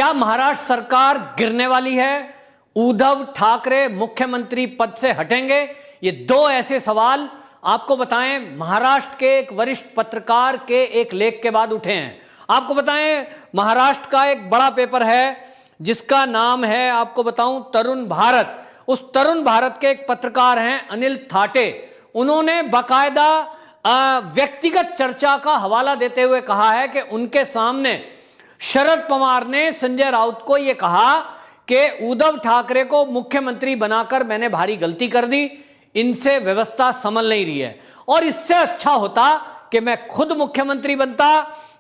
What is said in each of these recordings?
क्या महाराष्ट्र सरकार गिरने वाली है? उद्धव ठाकरे मुख्यमंत्री पद से हटेंगे? ये दो ऐसे सवाल आपको बताएं महाराष्ट्र के एक वरिष्ठ पत्रकार के एक लेख के बाद उठे हैं। आपको बताएं महाराष्ट्र का एक बड़ा पेपर है जिसका नाम है, आपको बताऊं, तरुण भारत। उस तरुण भारत के एक पत्रकार हैं अनिल थाटे। उन्होंने बाकायदा व्यक्तिगत चर्चा का हवाला देते हुए कहा है कि उनके सामने शरद पवार ने संजय राउत को यह कहा कि उद्धव ठाकरे को मुख्यमंत्री बनाकर मैंने भारी गलती कर दी, इनसे व्यवस्था संभल नहीं रही है और इससे अच्छा होता कि मैं खुद मुख्यमंत्री बनता।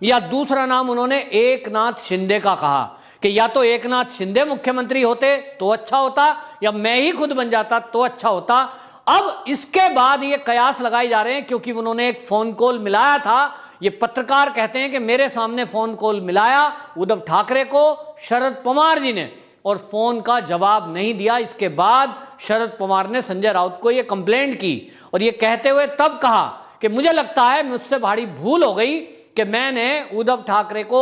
या दूसरा नाम उन्होंने एकनाथ शिंदे का कहा कि या तो एकनाथ शिंदे मुख्यमंत्री होते तो अच्छा होता या मैं ही खुद बन जाता तो अच्छा होता। अब इसके बाद ये कयास लगाए जा रहे हैं क्योंकि उन्होंने एक फोन कॉल मिलाया था। ये पत्रकार कहते हैं कि मेरे सामने फोन कॉल मिलाया उद्धव ठाकरे को शरद पवार जी ने और फोन का जवाब नहीं दिया। इसके बाद शरद पवार ने संजय राउत को यह कंप्लेंट की और यह कहते हुए तब कहा कि मुझे लगता है मुझसे भारी भूल हो गई कि मैंने उद्धव ठाकरे को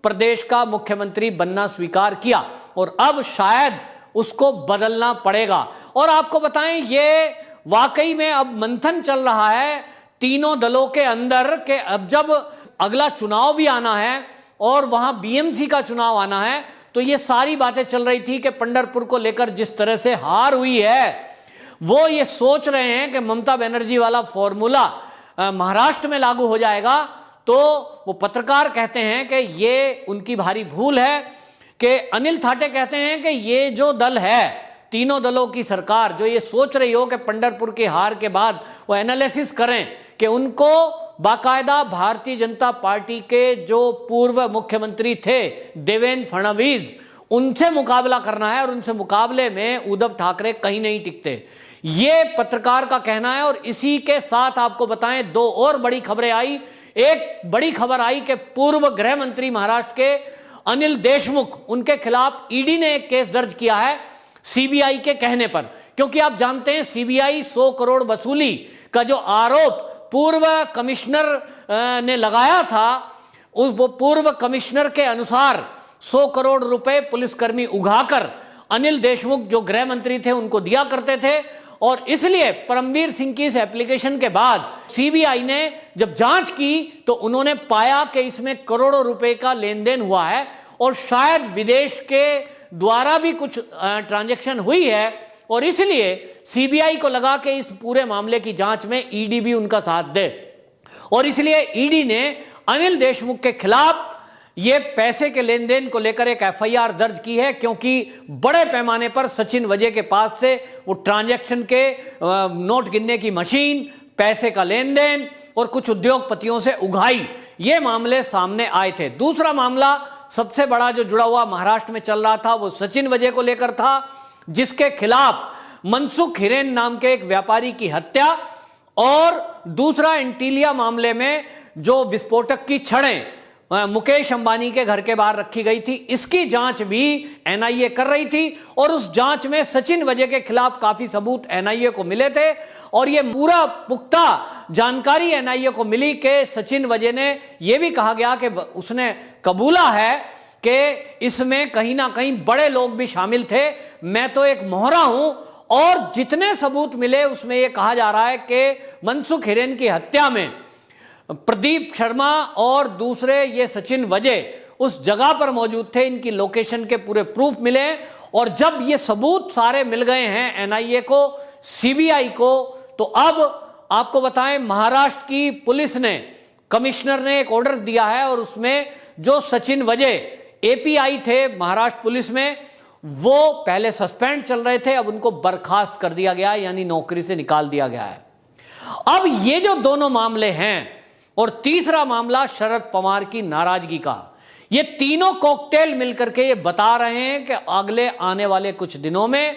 प्रदेश का मुख्यमंत्री बनना स्वीकार किया और अब शायद उसको बदलना पड़ेगा। और आपको बताएं ये वाकई में अब मंथन चल रहा है तीनों दलों के अंदर के अब जब अगला चुनाव भी आना है और वहां बीएमसी का चुनाव आना है तो ये सारी बातें चल रही थी कि पंढरपुर को लेकर जिस तरह से हार हुई है वो ये सोच रहे हैं कि ममता बनर्जी वाला फॉर्मूला महाराष्ट्र में लागू हो जाएगा। तो वो पत्रकार कहते हैं कि ये उनकी भारी भूल है कि अनिल थाटे कहते हैं कि ये जो दल है तीनों दलों की सरकार जो ये सोच रही हो कि पंढरपुर की हार के बाद वो एनालिसिस करें कि उनको बाकायदा भारतीय जनता पार्टी के जो पूर्व मुख्यमंत्री थे देवेंद्र फडणवीस उनसे मुकाबला करना है और उनसे मुकाबले में उद्धव ठाकरे कहीं नहीं टिकते, ये पत्रकार का कहना है। और इसी के साथ आपको बताएं दो और बड़ी खबरें आई। एक बड़ी खबर आई कि पूर्व गृह मंत्री महाराष्ट्र के अनिल देशमुख, उनके खिलाफ ईडी ने एक केस दर्ज किया है सीबीआई के कहने पर, क्योंकि आप जानते हैं सीबीआई 100 करोड़ वसूली का जो आरोप पूर्व कमिश्नर ने लगाया था उस वो पूर्व कमिश्नर के अनुसार 100 करोड़ रुपए पुलिसकर्मी उगाकर अनिल देशमुख जो गृह मंत्री थे उनको दिया करते थे। और इसलिए परमवीर सिंह की इस एप्लीकेशन के बाद सीबीआई ने जब जांच की तो उन्होंने पाया कि इसमें करोड़ों रुपए का लेन देन हुआ है और शायद विदेश के द्वारा भी कुछ ट्रांजैक्शन हुई है और इसलिए सीबीआई को लगा कि इस पूरे मामले की जांच में ईडी भी उनका साथ दे और इसलिए ईडी ने अनिल देशमुख के खिलाफ ये पैसे के लेन देन को लेकर एक एफआईआर दर्ज की है, क्योंकि बड़े पैमाने पर सचिन वजे के पास से वो ट्रांजैक्शन के नोट गिनने की मशीन, पैसे का लेन देन और कुछ उद्योगपतियों से उगाही, ये मामले सामने आए थे। दूसरा मामला सबसे बड़ा जो जुड़ा हुआ महाराष्ट्र में चल रहा था वो सचिन वजे को लेकर था, जिसके खिलाफ मनसुख हिरेन नाम के एक व्यापारी की हत्या और दूसरा एंटीलिया मामले में जो विस्फोटक की छड़ें मुकेश अंबानी के घर के बाहर रखी गई थी, इसकी जांच भी एनआईए कर रही थी और उस जांच में सचिन वजे के खिलाफ काफी सबूत एनआईए को मिले थे और यह पूरा पुख्ता जानकारी एनआईए को मिली कि सचिन वजे ने यह भी कहा गया कि उसने कबूला है कि इसमें कहीं ना कहीं बड़े लोग भी शामिल थे, मैं तो एक मोहरा हूं। और जितने सबूत मिले उसमें यह कहा जा रहा है कि मनसुख हिरेन की हत्या में प्रदीप शर्मा और दूसरे ये सचिन वजे उस जगह पर मौजूद थे, इनकी लोकेशन के पूरे प्रूफ मिले और जब ये सबूत सारे मिल गए हैं एनआईए को, सीबीआई को, तो अब आपको बताएं महाराष्ट्र की पुलिस ने, कमिश्नर ने एक ऑर्डर दिया है और उसमें जो सचिन वजे एपीआई थे महाराष्ट्र पुलिस में वो पहले सस्पेंड चल रहे थे, अब उनको बर्खास्त कर दिया गया, यानी नौकरी से निकाल दिया गया है। अब ये जो दोनों मामले हैं और तीसरा मामला शरद पवार की नाराजगी का, ये तीनों कॉकटेल मिलकर के ये बता रहे हैं कि अगले आने वाले कुछ दिनों में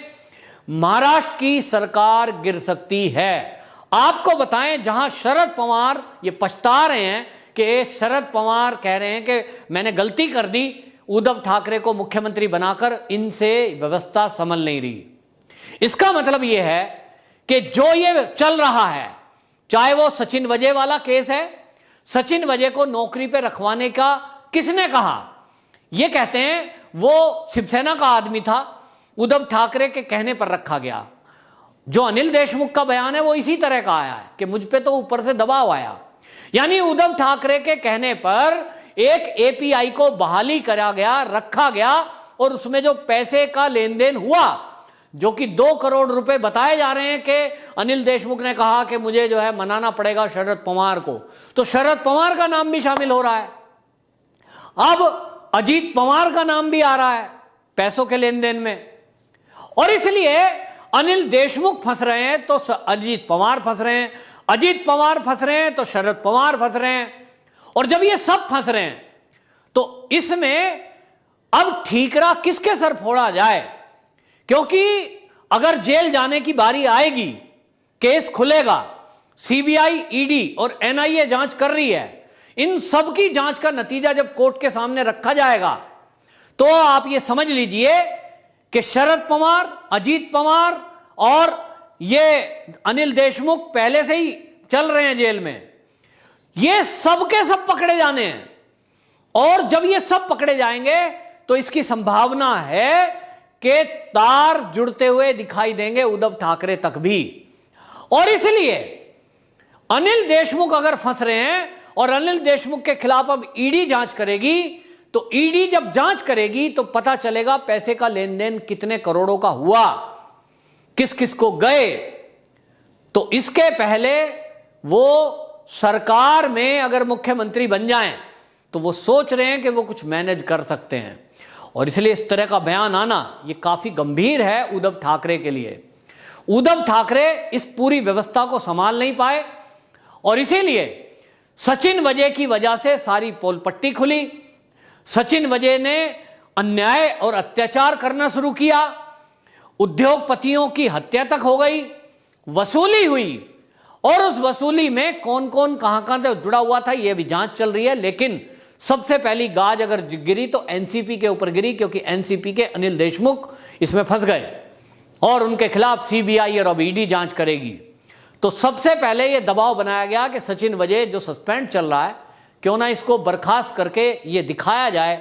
महाराष्ट्र की सरकार गिर सकती है। आपको बताएं जहां शरद पवार ये पछता रहे हैं कि शरद पवार कह रहे हैं कि मैंने गलती कर दी उद्धव ठाकरे को मुख्यमंत्री बनाकर, इनसे व्यवस्था संभल नहीं रही। इसका मतलब यह है कि जो ये चल रहा है, चाहे वो सचिन वजे वाला केस है, सचिन वजे को नौकरी पे रखवाने का किसने कहा? ये कहते हैं वो शिवसेना का आदमी था, उद्धव ठाकरे के कहने पर रखा गया। जो अनिल देशमुख का बयान है वो इसी तरह का आया है कि मुझ पे तो ऊपर से दबाव आया, यानी उद्धव ठाकरे के कहने पर एक एपीआई को बहाली करा गया, रखा गया, और उसमें जो पैसे का लेन देन हुआ, जो कि 2 करोड़ रुपए बताए जा रहे हैं कि अनिल देशमुख ने कहा कि मुझे जो है मनाना पड़ेगा शरद पवार को, तो शरद पवार का नाम भी शामिल हो रहा है। अब अजीत पवार का नाम भी आ रहा है पैसों के लेन देन में, और इसलिए अनिल देशमुख फंस रहे हैं तो अजीत पवार फंस रहे हैं, अजीत पवार फंस रहे हैं तो शरद पवार फंस रहे हैं। और जब ये सब फंस रहे हैं तो इसमें अब ठीकरा किसके सर फोड़ा जाए, क्योंकि अगर जेल जाने की बारी आएगी, केस खुलेगा, सीबीआई, ईडी और एनआईए जांच कर रही है, इन सब की जांच का नतीजा जब कोर्ट के सामने रखा जाएगा तो आप ये समझ लीजिए कि शरद पवार, अजीत पवार और ये अनिल देशमुख पहले से ही चल रहे हैं जेल में, ये सब के सब पकड़े जाने हैं। और जब ये सब पकड़े जाएंगे तो इसकी संभावना है कि तार जुड़ते हुए दिखाई देंगे उद्धव ठाकरे तक भी। और इसलिए अनिल देशमुख अगर फंस रहे हैं और अनिल देशमुख के खिलाफ अब ईडी जांच करेगी, तो ईडी जब जांच करेगी तो पता चलेगा पैसे का लेन देन कितने करोड़ों का हुआ, किस किस को गए। तो इसके पहले वो सरकार में अगर मुख्यमंत्री बन जाएं तो वो सोच रहे हैं कि वो कुछ मैनेज कर सकते हैं, और इसलिए इस तरह का बयान आना ये काफी गंभीर है उद्धव ठाकरे के लिए। उद्धव ठाकरे इस पूरी व्यवस्था को संभाल नहीं पाए, और इसीलिए सचिन वजह की वजह से सारी पोल पट्टी खुली। सचिन वजह ने अन्याय और अत्याचार करना शुरू किया, उद्योगपतियों की हत्या तक हो गई, वसूली हुई, और उस वसूली में कौन कौन कहां कहां से जुड़ा हुआ था यह भी जांच चल रही है। लेकिन सबसे पहली गाज अगर गिरी तो एनसीपी के ऊपर गिरी, क्योंकि एनसीपी के अनिल देशमुख इसमें फंस गए और उनके खिलाफ सीबीआई और अब ईडी जांच करेगी। तो सबसे पहले यह दबाव बनाया गया कि सचिन वजह जो सस्पेंड चल रहा है, क्यों ना इसको बर्खास्त करके ये दिखाया जाए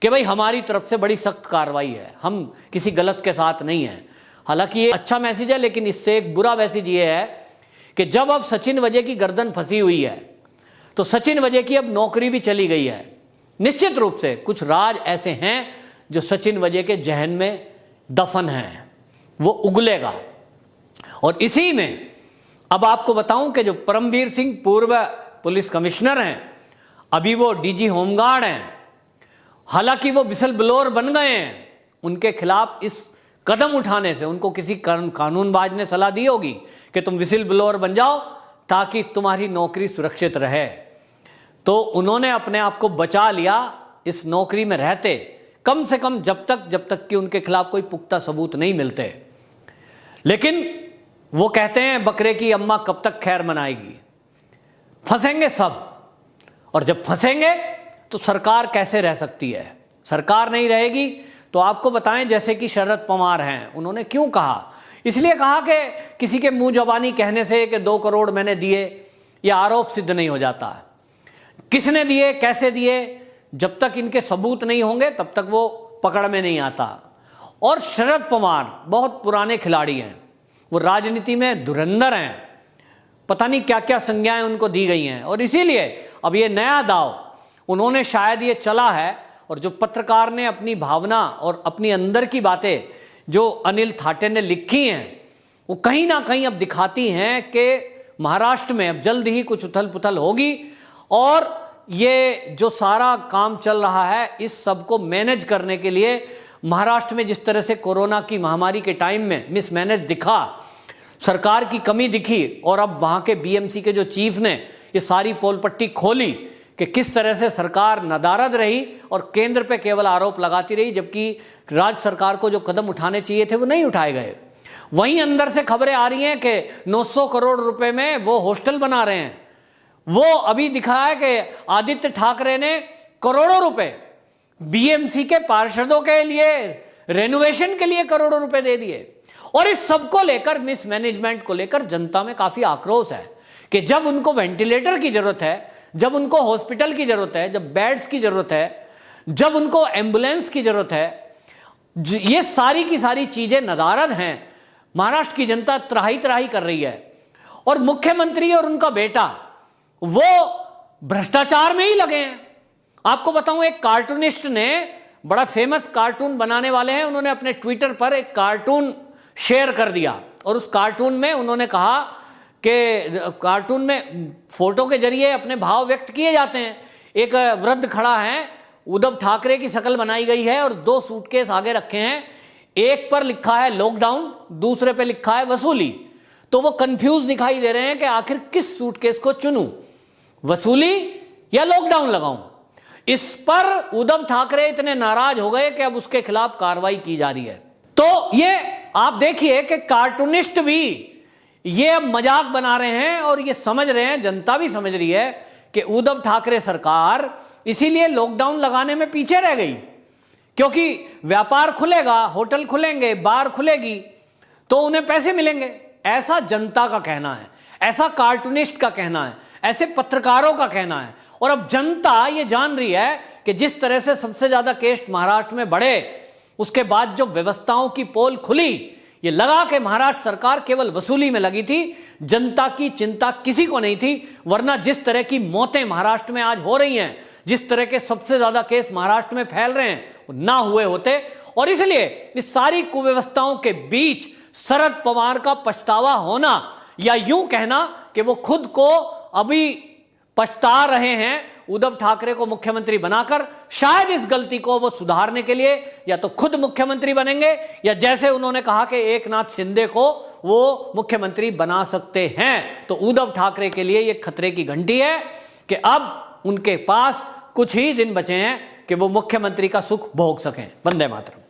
कि भाई हमारी तरफ से बड़ी सख्त कार्रवाई है, हम किसी गलत के साथ नहीं है। हालांकि ये अच्छा मैसेज है, लेकिन इससे एक बुरा मैसेज ये है कि जब अब सचिन वजह की गर्दन फंसी हुई है तो सचिन वजह की अब नौकरी भी चली गई है। निश्चित रूप से कुछ राज ऐसे हैं जो सचिन वजह के जहन में दफन हैं, वो उगलेगा। और इसी में अब आपको बताऊं कि जो परमवीर सिंह पूर्व पुलिस कमिश्नर हैं, अभी वो डीजी होमगार्ड हैं, हालांकि वो विसल ब्लोअर बन गए हैं, उनके खिलाफ इस कदम उठाने से उनको किसी कानूनबाज ने सलाह दी होगी कि तुम विसल ब्लोअर बन जाओ ताकि तुम्हारी नौकरी सुरक्षित रहे, तो उन्होंने अपने आप को बचा लिया इस नौकरी में रहते, कम से कम जब तक कि उनके खिलाफ कोई पुख्ता सबूत नहीं मिलते। लेकिन वो कहते हैं बकरे की अम्मा कब तक खैर मनाएगी, फंसेंगे सब। और जब फंसेंगे तो सरकार कैसे रह सकती है, सरकार नहीं रहेगी। तो आपको बताएं जैसे कि शरद पवार हैं, उन्होंने क्यों कहा, इसलिए कहा कि किसी के मुंह जबानी कहने से कि 2 करोड़ मैंने दिए, यह आरोप सिद्ध नहीं हो जाता। किसने दिए, कैसे दिए, जब तक इनके सबूत नहीं होंगे तब तक वो पकड़ में नहीं आता। और शरद पवार बहुत पुराने खिलाड़ी हैं, वो राजनीति में धुरंधर हैं, पता नहीं क्या क्या संज्ञाएं उनको दी गई हैं। और इसीलिए अब ये नया दाव उन्होंने शायद ये चला है, और जो पत्रकार ने अपनी भावना और अपनी अंदर की बातें जो अनिल थाटे ने लिखी हैं, वो कहीं ना कहीं अब दिखाती हैं कि महाराष्ट्र में अब जल्द ही कुछ उथल पुथल होगी, और ये जो सारा काम चल रहा है इस सब को मैनेज करने के लिए महाराष्ट्र में जिस तरह से कोरोना की महामारी के टाइम में मिसमैनेज दिखा, सरकार की कमी दिखी, और अब वहां के बीएमसी के जो चीफ ने ये सारी पोल पट्टी खोली कि किस तरह से सरकार नदारद रही और केंद्र पे केवल आरोप लगाती रही, जबकि राज्य सरकार को जो कदम उठाने चाहिए थे वो नहीं उठाए गए। वहीं अंदर से खबरें आ रही हैं कि 900 करोड़ रुपए में वो हॉस्टल बना रहे हैं। वो अभी दिखा है कि आदित्य ठाकरे ने करोड़ों रुपए बीएमसी के पार्षदों के लिए रेनोवेशन के लिए करोड़ों रुपए दे दिए। और इस सब को लेकर, मिसमैनेजमेंट को लेकर जनता में काफी आक्रोश है कि जब उनको वेंटिलेटर की जरूरत है, जब उनको हॉस्पिटल की जरूरत है, जब बेड्स की जरूरत है, जब उनको एम्बुलेंस की जरूरत है, ये सारी की सारी चीजें नदारद हैं। महाराष्ट्र की जनता त्राही त्राही कर रही है और मुख्यमंत्री और उनका बेटा वो भ्रष्टाचार में ही लगे हैं। आपको बताऊं, एक कार्टूनिस्ट ने, बड़ा फेमस कार्टून बनाने वाले हैं, उन्होंने अपने ट्विटर पर एक कार्टून शेयर कर दिया और उस कार्टून में उन्होंने कहा कि कार्टून में फोटो के जरिए अपने भाव व्यक्त किए जाते हैं। एक वृद्ध खड़ा है, उद्धव ठाकरे की शक्ल बनाई गई है और 2 सूटकेस आगे रखे हैं। एक पर लिखा है लॉकडाउन, दूसरे पे लिखा है वसूली। तो वो कंफ्यूज दिखाई दे रहे हैं कि आखिर किस सूटकेस को चुनूं, वसूली या लॉकडाउन लगाऊं। इस पर उद्धव ठाकरे इतने नाराज हो गए कि अब उसके खिलाफ कार्रवाई की जा रही है। तो ये आप देखिए कि कार्टूनिस्ट भी ये अब मजाक बना रहे हैं और ये समझ रहे हैं, जनता भी समझ रही है कि उद्धव ठाकरे सरकार इसीलिए लॉकडाउन लगाने में पीछे रह गई, क्योंकि व्यापार खुलेगा, होटल खुलेंगे, बार खुलेगी तो उन्हें पैसे मिलेंगे। ऐसा जनता का कहना है, ऐसा कार्टूनिस्ट का कहना है, ऐसे पत्रकारों का कहना है। और अब जनता ये जान रही है कि जिस तरह से सबसे ज्यादा केस महाराष्ट्र में बढ़े, उसके बाद जो व्यवस्थाओं की पोल खुली, ये लगा कि महाराष्ट्र सरकार केवल वसूली में लगी थी, जनता की चिंता किसी को नहीं थी। वरना जिस तरह की मौतें महाराष्ट्र में आज हो रही हैं, जिस तरह के सबसे ज्यादा केस महाराष्ट्र में फैल रहे हैं, वो ना हुए होते। और इसलिए इस सारी कुव्यवस्थाओं के बीच शरद पवार का पछतावा होना, या यूं कहना कि वो खुद को अभी पछता रहे हैं उद्धव ठाकरे को मुख्यमंत्री बनाकर, शायद इस गलती को वो सुधारने के लिए या तो खुद मुख्यमंत्री बनेंगे या जैसे उन्होंने कहा कि एकनाथ शिंदे को वो मुख्यमंत्री बना सकते हैं। तो उद्धव ठाकरे के लिए ये खतरे की घंटी है कि अब उनके पास कुछ ही दिन बचे हैं कि वो मुख्यमंत्री का सुख भोग सकें। वंदे मातरम।